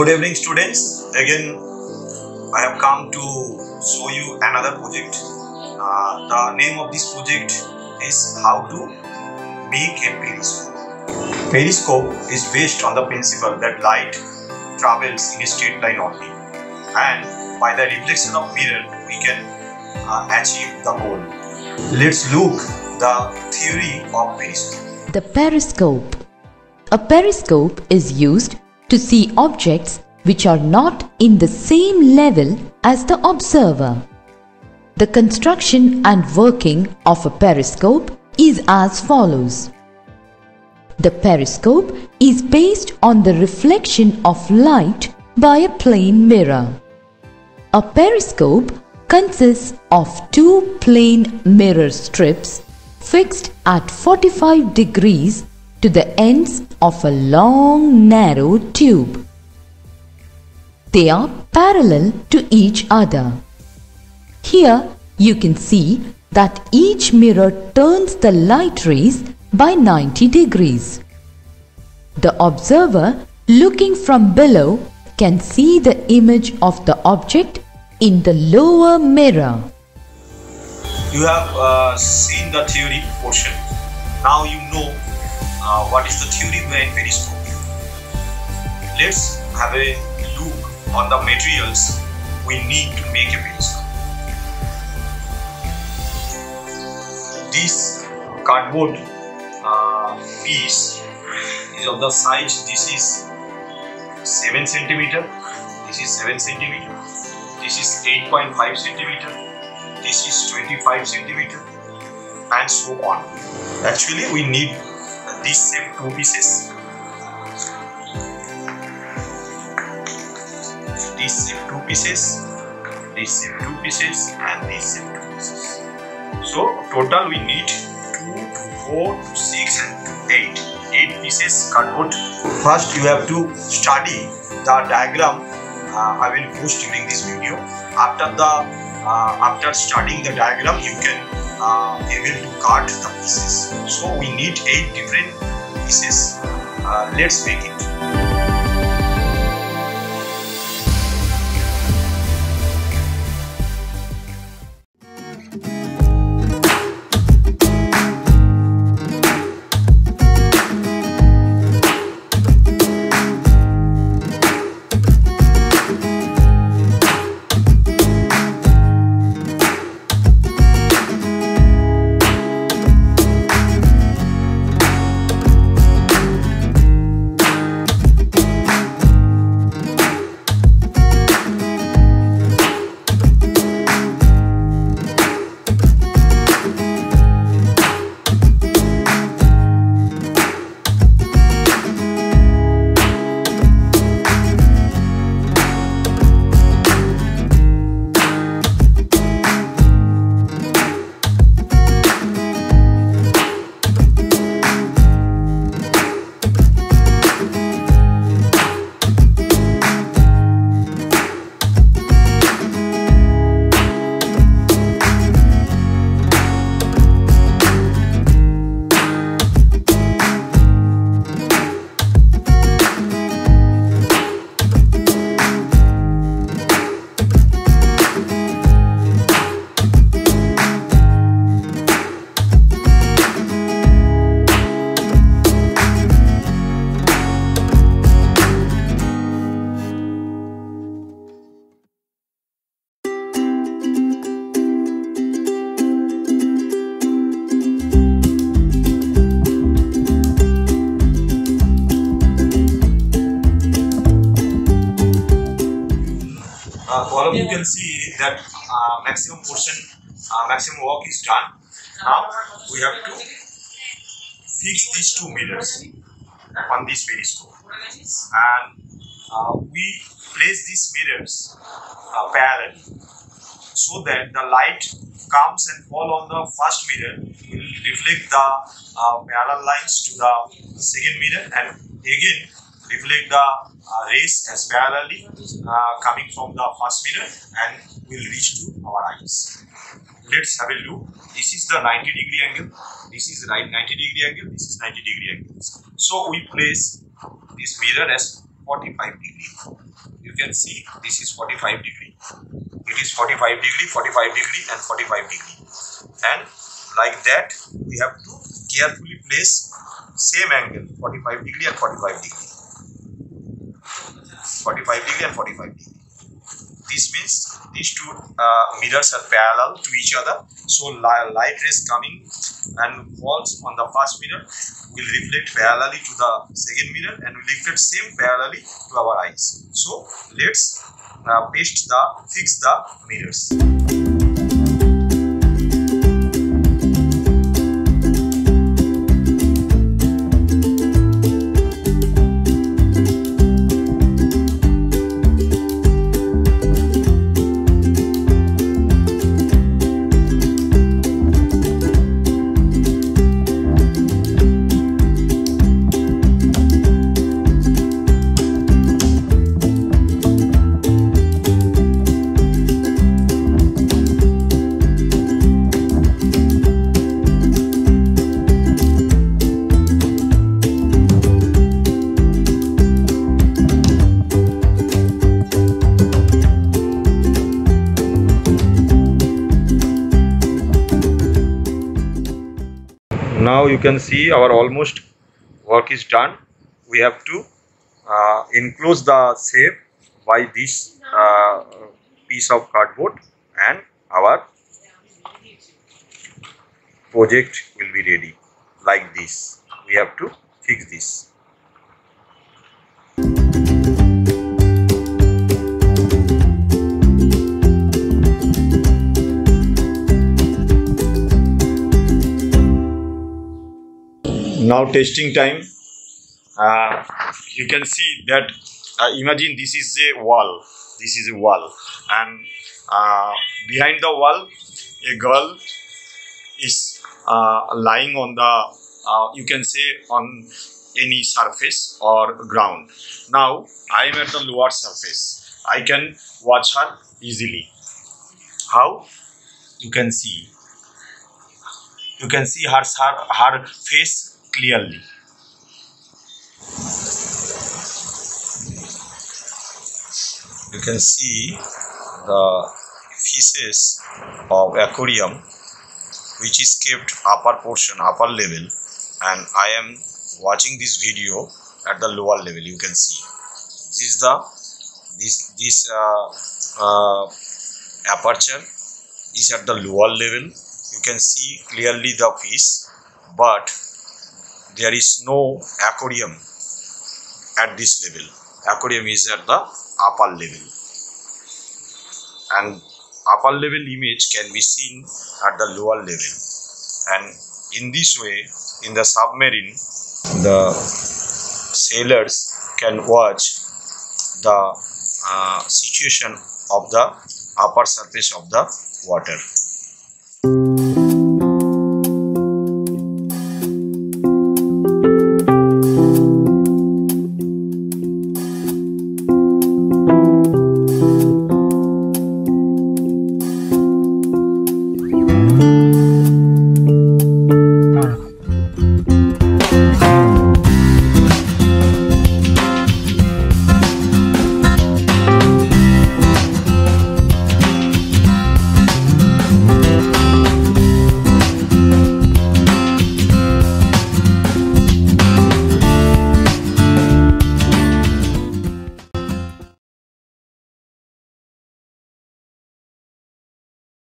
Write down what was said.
Good evening, students. Again, I have come to show you another project. The name of this project is how to make a periscope. Periscope is based on the principle that light travels in a straight line only, and by the reflection of mirror we can achieve the goal. Let's look the theory of periscope. The periscope. A periscope is used to see objects which are not in the same level as the observer. The construction and working of a periscope is as follows. The periscope is based on the reflection of light by a plane mirror. A periscope consists of two plane mirror strips fixed at 45 degrees to the ends of a long narrow tube. They are parallel to each other. Here you can see that each mirror turns the light rays by 90 degrees. The observer looking from below can see the image of the object in the lower mirror. You have seen the theory portion. Now you know what is the theory behind periscope. Let's have a look on the materials we need to make a periscope. This cardboard piece is of the size. This is 7 cm. This is 7 cm. This is 8.5 cm. This is 25 cm, and so on. Actually, we need these same two pieces. These same two pieces. These same two pieces, and these same two pieces. So total we need 2, 4, 6, and 8 pieces cardboard. First, you have to study the diagram I will post during this video. After studying the diagram, you can able to cut the pieces. So we need 8 different pieces. Let's make it. All of you can see that maximum work is done. Now we have to fix these two mirrors on this periscope, and we place these mirrors parallel so that the light comes and fall on the first mirror, will reflect the parallel lines to the second mirror, and again reflect the rays as parallelly coming from the first mirror and will reach to our eyes. Let's have a look. This is the 90-degree angle. This is right 90-degree angle. This is 90-degree angle. So we place this mirror as 45 degree. you can see this is 45 degree. It is 45 degree, 45 degree and 45 degree. And like that we have to carefully place same angle 45 degree and 45 degree. 45 degree and 45 degree. This means these two mirrors are parallel to each other. So light rays coming and falls on the first mirror will reflect parallelly to the second mirror and will reflect same parallelly to our eyes. So let's fix the mirrors. Now you can see our almost work is done. We have to enclose the shape by this piece of cardboard and our project will be ready like this. We have to fix this. Now testing time. You can see that imagine this is a wall. This is a wall, and behind the wall a girl is lying on the you can say on any surface or ground. Now I am at the lower surface. I can watch her easily. How? You can see her face clearly. You can see the fishes of aquarium which is kept upper portion, upper level, and I am watching this video at the lower level. You can see this is this aperture is at the lower level. You can see clearly the fish, but there is no aquarium at this level. Aquarium is at the upper level, and upper level image can be seen at the lower level. And in this way, in the submarine, the sailors can watch the situation of the upper surface of the water.